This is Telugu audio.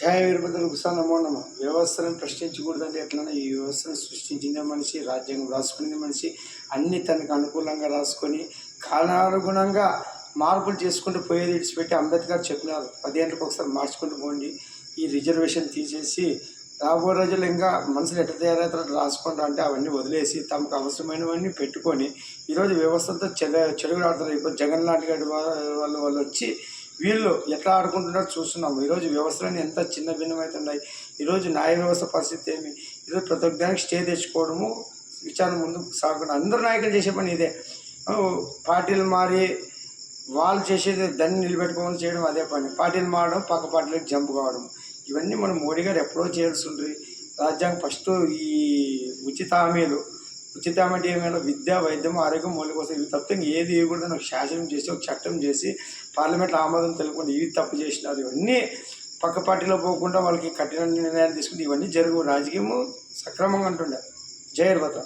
జయ వీరభద్రులకు నమో నమ. వ్యవస్థలను ప్రశ్నించకూడదంటే ఎట్లన్నా ఈ వ్యవస్థను సృష్టించిన మనిషి, రాజ్యాంగం రాసుకునే మనిషి, అన్నీ తనకు అనుకూలంగా రాసుకొని కాలానుగుణంగా మార్పులు చేసుకుంటూ పోయేది ఇడిచిపెట్టి అంబేద్కర్ చెప్పినారు 10 ఏళ్ళకి ఒకసారి మార్చుకుంటూ పోండి. ఈ రిజర్వేషన్ తీసేసి రాబోయే రోజుల్లో ఇంకా మనుషులు ఎట్లా తయారవుతారో రాసుకుంటా అంటే అవన్నీ వదిలేసి తమకు అవసరమైనవన్నీ పెట్టుకొని ఈరోజు వ్యవస్థతో చెడుగులాడుతారు. ఇప్పుడు జగన్ లాంటి వాళ్ళు వచ్చి వీళ్ళు ఎట్లా ఆడుకుంటున్నారో చూస్తున్నాము. ఈరోజు వ్యవస్థలన్నీ ఎంత చిన్న భిన్నమవుతున్నాయి. ఈరోజు న్యాయ వ్యవస్థ పరిస్థితి ఏమి, ఈరోజు ప్రతి ఒక్కదానికి స్టే తెచ్చుకోవడము, విచారణ ముందుకు సాగకుండా అందరు నాయకులు చేసే పని ఇదే. పార్టీలు మారి వాళ్ళు చేసేది దాన్ని నిలబెట్టుకోవాలని చేయడం అదే పని. పార్టీలు మారడం, పక్క పార్టీలకు జంప్ కావడం, ఇవన్నీ మనం మోడీ గారు ఎప్పుడో చేయాల్సి ఉంటుంది. రాజ్యాంగం ఫస్ట్ ఈ ఉచిత హామీలు ఏమైనా విద్య, వైద్యం, ఆరోగ్యం మౌలిక కోసం ఇవి తప్పితే ఏది ఇవ్వకూడదని ఒక శాసనం చేసి ఒక చట్టం చేసి పార్లమెంట్లో ఆమోదం తెలుపుకుంటే ఇవి తప్పు చేసినారు. ఇవన్నీ పక్క పార్టీలో పోకుండా వాళ్ళకి కఠిన నిర్ణయాలు తీసుకుంటే ఇవన్నీ జరుగు. రాజకీయము సక్రమంగా అంటుండే. జై వీరభద్ర.